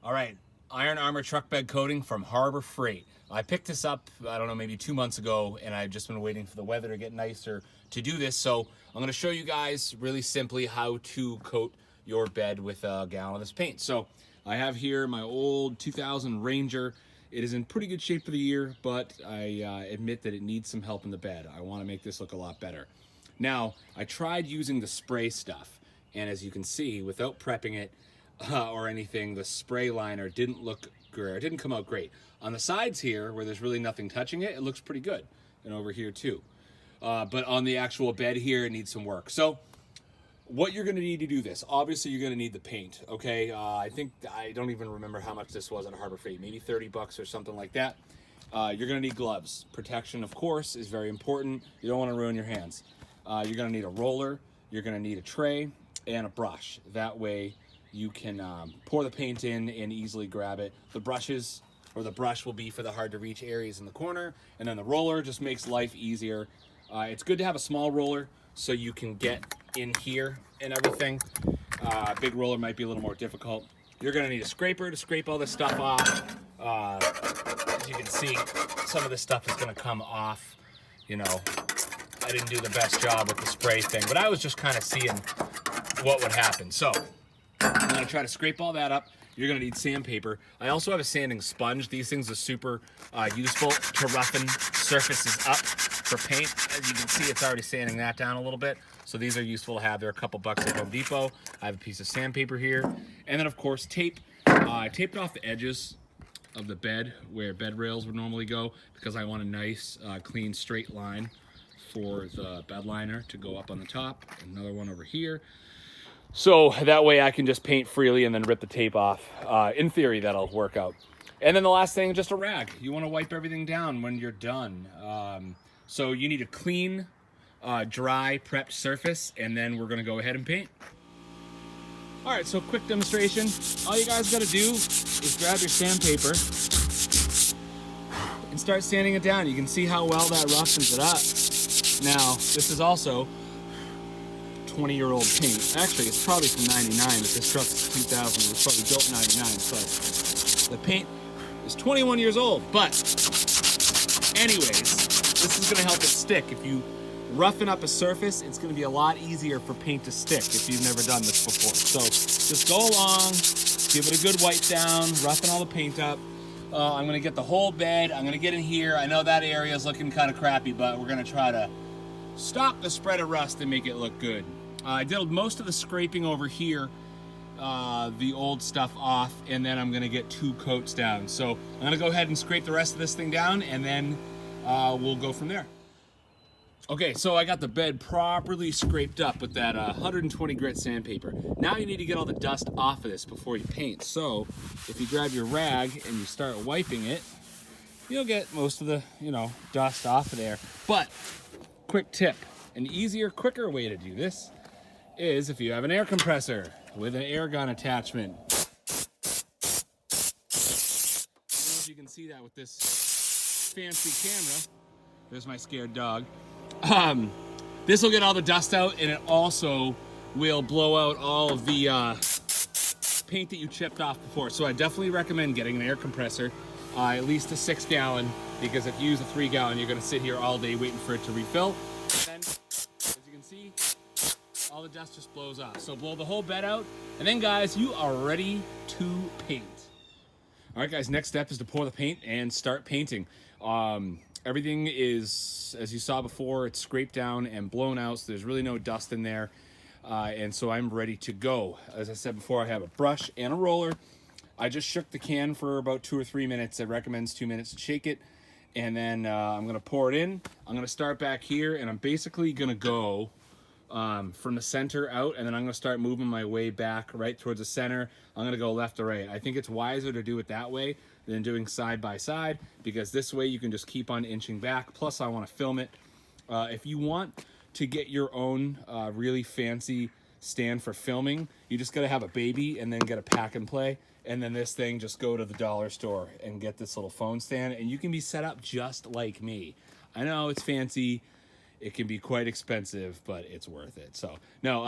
All right, Iron Armor truck bed coating from Harbor Freight. I picked this up, I don't know, maybe 2 months ago, and I've just been waiting for the weather to get nicer to do this. So I'm gonna show you guys really simply how to coat your bed with a gallon of this paint. So I have here my old 2000 Ranger. It is in pretty good shape for the year, but I admit that it needs some help in the bed. I wanna make this look a lot better. Now, I tried using the spray stuff, and as you can see, without prepping it, or anything, the spray liner didn't look great. It didn't come out great. On the sides here, where there's really nothing touching it, it looks pretty good. And over here too. But on the actual bed here, it needs some work. So what you're gonna need to do this, obviously you're gonna need the paint, okay? I don't even remember how much this was at Harbor Freight, maybe 30 bucks or something like that. You're gonna need gloves. Protection, of course, is very important. You don't wanna ruin your hands. You're gonna need a roller, you're gonna need a tray, and a brush. That way, you can pour the paint in and easily grab it. The brush will be for the hard to reach areas in the corner, and then the roller just makes life easier. It's good to have a small roller so you can get in here and everything. Big roller might be a little more difficult. You're gonna need a scraper to scrape all this stuff off. As you can see, some of this stuff is gonna come off. You know, I didn't do the best job with the spray thing, but I was just kind of seeing what would happen. So I'm gonna try to scrape all that up. You're gonna need sandpaper. I also have a sanding sponge. These things are super useful to roughen surfaces up for paint. As you can see, it's already sanding that down a little bit. So these are useful to have. They're a couple bucks at Home Depot. I have a piece of sandpaper here. And then of course, tape. I taped off the edges of the bed where bed rails would normally go because I want a nice, clean, straight line for the bed liner to go up on the top. Another one over here. So that way I can just paint freely and then rip the tape off. In theory, that'll work out. And then the last thing, just a rag. You want to wipe everything down when you're done. So you need a clean, dry, prepped surface, and then we're going to go ahead and paint. All right, so quick demonstration. All you guys got to do is grab your sandpaper and start sanding it down. You can see how well that roughens it up. Now, this is also 20-year-old paint. Actually, it's probably from 99, but this truck is 2000. It was probably built in 99, so the paint is 21 years old. But anyways, this is gonna help it stick. If you roughen up a surface, it's gonna be a lot easier for paint to stick if you've never done this before. So just go along, give it a good wipe down, roughen all the paint up. I'm gonna get the whole bed. I'm gonna get in here. I know that area is looking kind of crappy, but we're gonna try to stop the spread of rust and make it look good. I did most of the scraping over here, the old stuff off, and then I'm gonna get 2 coats down. So I'm gonna go ahead and scrape the rest of this thing down, and then we'll go from there. Okay, so I got the bed properly scraped up with that 120 grit sandpaper. Now you need to get all the dust off of this before you paint. So if you grab your rag and you start wiping it, you'll get most of the, dust off of there. But quick tip, an easier, quicker way to do this is if you have an air compressor with an air gun attachment. I don't know if you can see that with this fancy camera. There's my scared dog. This will get all the dust out, and it also will blow out all of the paint that you chipped off before. So I definitely recommend getting an air compressor, at least a 6-gallon, because if you use a 3-gallon, you're gonna sit here all day waiting for it to refill. And then, as you can see, all the dust just blows off. So blow the whole bed out, and then guys, you are ready to paint. All right guys, next step is to pour the paint and start painting. Everything is, as you saw before, it's scraped down and blown out, so there's really no dust in there. And so I'm ready to go. As I said before, I have a brush and a roller. I just shook the can for about 2 or 3 minutes. It recommends 2 minutes to shake it. And then I'm gonna pour it in. I'm gonna start back here, and I'm basically gonna go from the center out, and then I'm gonna start moving my way back right towards the center. I'm gonna go left to right. I think it's wiser to do it that way than doing side by side, because this way you can just keep on inching back. Plus I wanna film it. If you want to get your own really fancy stand for filming, you just gotta have a baby and then get a pack and play. And then this thing, just go to the dollar store and get this little phone stand, and you can be set up just like me. I know it's fancy. It can be quite expensive, but it's worth it. So no,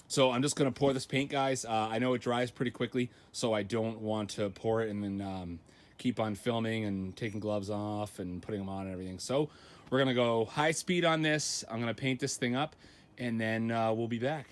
So I'm just gonna pour this paint, guys. I know it dries pretty quickly, so I don't want to pour it and then keep on filming and taking gloves off and putting them on and everything. So we're gonna go high speed on this. I'm gonna paint this thing up, and then we'll be back.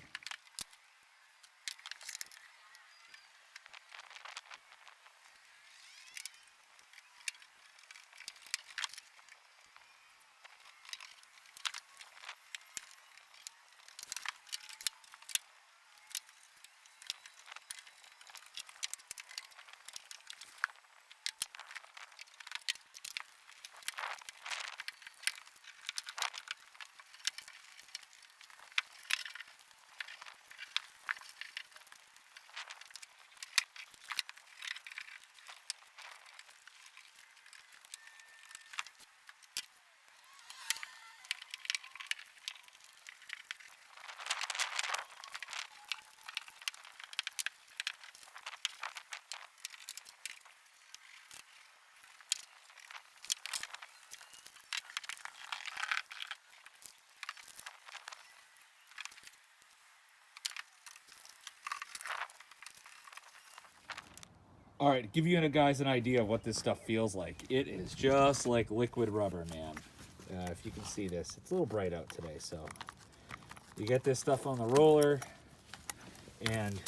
All right, to give you guys an idea of what this stuff feels like. It is just like liquid rubber, man. If you can see this, it's a little bright out today, so you get this stuff on the roller, and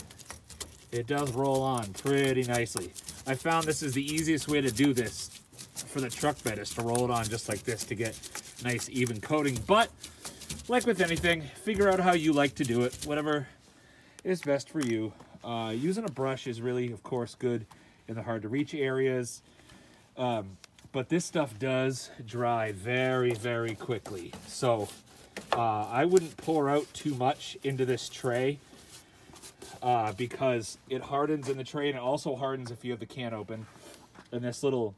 it does roll on pretty nicely. I found this is the easiest way to do this for the truck bed, is to roll it on just like this to get nice even coating. But like with anything, figure out how you like to do it, whatever is best for you. Using a brush is really, of course, good in the hard to reach areas. But this stuff does dry very, very quickly. So I wouldn't pour out too much into this tray because it hardens in the tray, and it also hardens if you have the can open. And this little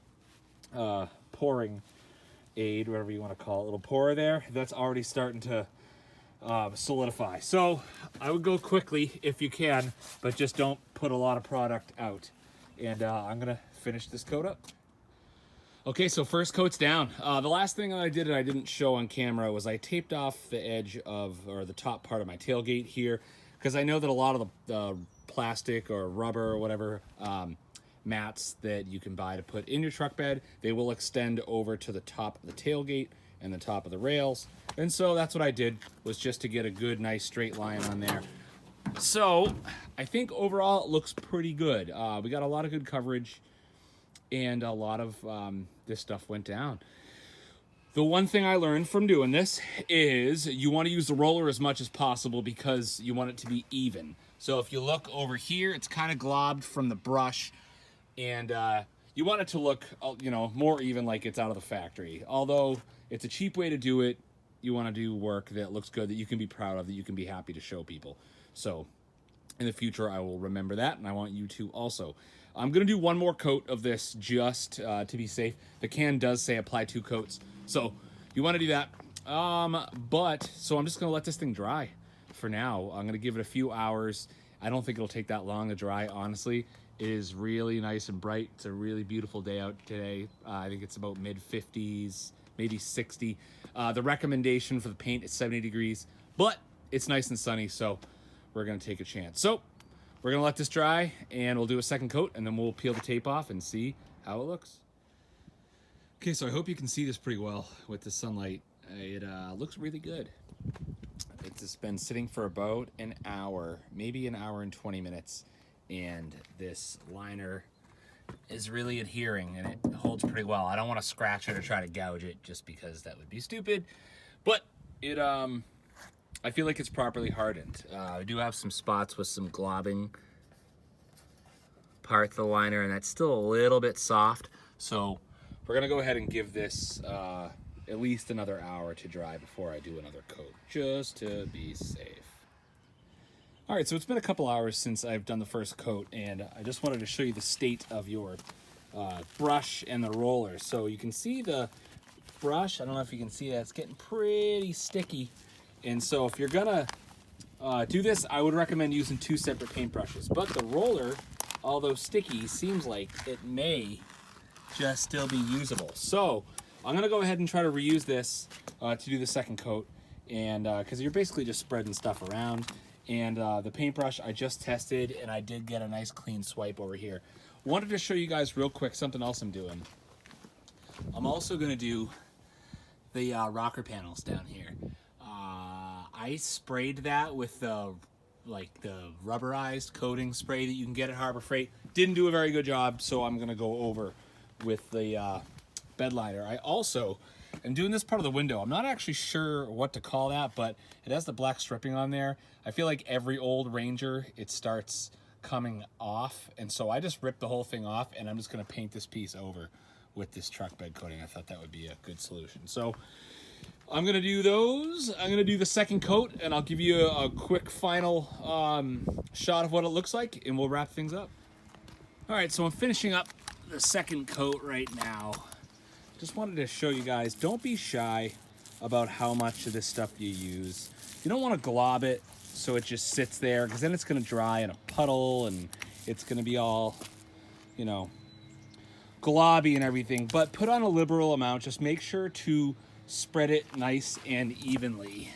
pouring aid, whatever you want to call it, little pourer there, that's already starting to solidify. So I would go quickly if you can, but just don't put a lot of product out. And I'm gonna finish this coat up. Okay, so first coat's down. The last thing I did that I didn't show on camera was I taped off the edge of, or the top part of my tailgate here, because I know that a lot of the plastic or rubber or whatever mats that you can buy to put in your truck bed, they will extend over to the top of the tailgate and the top of the rails. And so that's what I did, was just to get a good, nice straight line on there. So I think overall it looks pretty good. We got a lot of good coverage, and a lot of this stuff went down. The one thing I learned from doing this is you want to use the roller as much as possible because you want it to be even. So if you look over here, it's kind of globbed from the brush, and you want it to look, you know, more even, like it's out of the factory. Although it's a cheap way to do it, you want to do work that looks good, that you can be proud of, that you can be happy to show people. So in the future, I will remember that, and I want you to also. I'm going to do one more coat of this just to be safe. The can does say apply 2 coats, so you want to do that. So I'm just going to let this thing dry for now. I'm going to give it a few hours. I don't think it'll take that long to dry, honestly. It is really nice and bright. It's a really beautiful day out today. I think it's about mid-50s, maybe 60. The recommendation for the paint is 70 degrees, but it's nice and sunny, so we're going to take a chance. So we're going to let this dry, and we'll do a second coat, and then we'll peel the tape off and see how it looks. Okay, so I hope you can see this pretty well with the sunlight. It looks really good. It's just been sitting for about an hour, maybe an hour and 20 minutes, and this liner is really adhering, and it holds pretty well. I don't want to scratch it or try to gouge it just because that would be stupid, but it I feel like it's properly hardened. I do have some spots with some globbing parts of the liner, and that's still a little bit soft. So we're gonna go ahead and give this at least another hour to dry before I do another coat, just to be safe. All right, so it's been a couple hours since I've done the first coat, and I just wanted to show you the state of your brush and the roller. So you can see the brush, I don't know if you can see that, it's getting pretty sticky. And so if you're gonna do this, I would recommend using 2 separate paintbrushes. But the roller, although sticky, seems like it may just still be usable. So I'm gonna go ahead and try to reuse this to do the second coat, and because you're basically just spreading stuff around, And the paintbrush I just tested, and I did get a nice clean swipe over here. Wanted to show you guys real quick something else I'm doing. I'm also going to do the rocker panels down here. I sprayed that with the rubberized coating spray that you can get at Harbor Freight. Didn't do a very good job, so I'm going to go over with the bed liner. I also am doing this part of the window. I'm not actually sure what to call that, but it has the black stripping on there. I feel like every old Ranger, it starts coming off, and so I just ripped the whole thing off, and I'm just going to paint this piece over with this truck bed coating. I thought that would be a good solution. So I'm going to do those. I'm going to do the second coat, and I'll give you a quick final shot of what it looks like, and we'll wrap things up. All right, so I'm finishing up the second coat right now. Just wanted to show you guys, don't be shy about how much of this stuff you use. You don't want to glob it so it just sits there, because then it's going to dry in a puddle, and it's going to be all, you know, globby and everything. But put on a liberal amount. Just make sure to spread it nice and evenly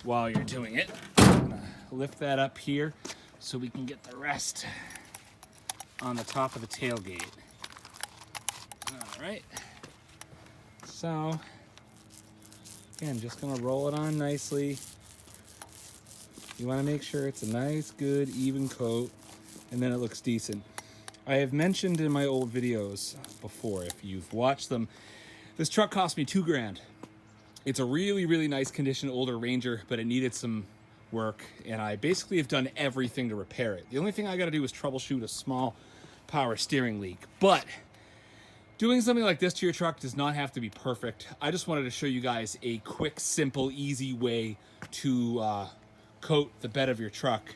while you're doing it. I'm gonna lift that up here so we can get the rest on the top of the tailgate. All right. So, again, just gonna roll it on nicely. You wanna make sure it's a nice, good, even coat, and then it looks decent. I have mentioned in my old videos before, if you've watched them, this truck cost me $2,000. It's a really, really nice condition, older Ranger, but it needed some work, and I basically have done everything to repair it. The only thing I gotta do is troubleshoot a small power steering leak. But doing something like this to your truck does not have to be perfect. I just wanted to show you guys a quick, simple, easy way to coat the bed of your truck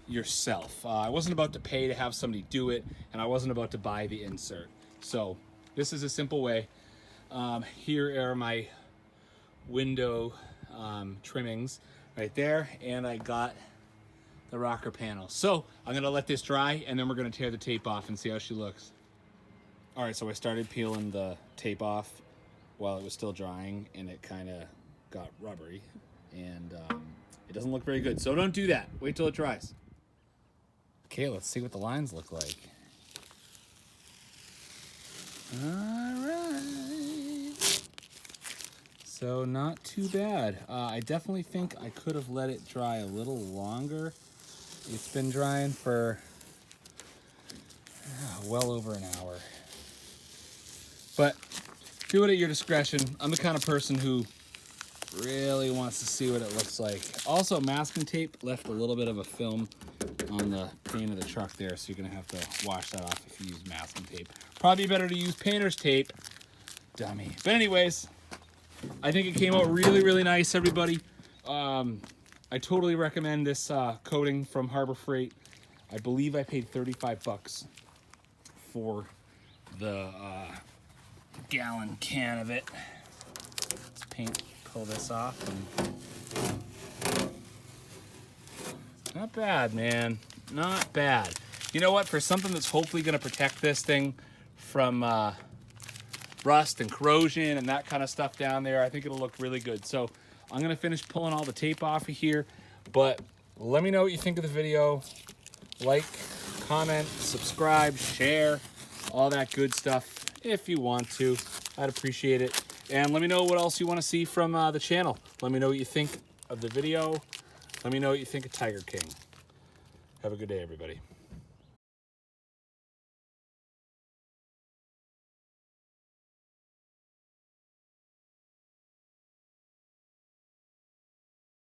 yourself. I wasn't about to pay to have somebody do it, and I wasn't about to buy the insert. So this is a simple way. Here are my window trimmings right there, and I got the rocker panel. So I'm gonna let this dry, and then we're gonna tear the tape off and see how she looks. All right, so I started peeling the tape off while it was still drying, and it kind of got rubbery, and it doesn't look very good. So don't do that. Wait till it dries. Okay, let's see what the lines look like. All right. So not too bad. I definitely think I could have let it dry a little longer. It's been drying for well over an hour. But do it at your discretion. I'm the kind of person who really wants to see what it looks like. Also, masking tape left a little bit of a film on the paint of the truck there, so you're gonna have to wash that off if you use masking tape. Probably better to use painter's tape, dummy. But anyways, I think it came out really, really nice, everybody. I totally recommend this coating from Harbor Freight. I believe I paid 35 bucks for the gallon can of it. Let's pull this off. And not bad, man. Not bad. You know what? For something that's hopefully going to protect this thing from rust and corrosion and that kind of stuff down there, I think it'll look really good. So I'm going to finish pulling all the tape off of here, but let me know what you think of the video. Like, comment, subscribe, share, all that good stuff if you want to. I'd appreciate it. And let me know what else you want to see from the channel. Let me know what you think of the video. Let me know what you think of Tiger King. Have a good day, everybody.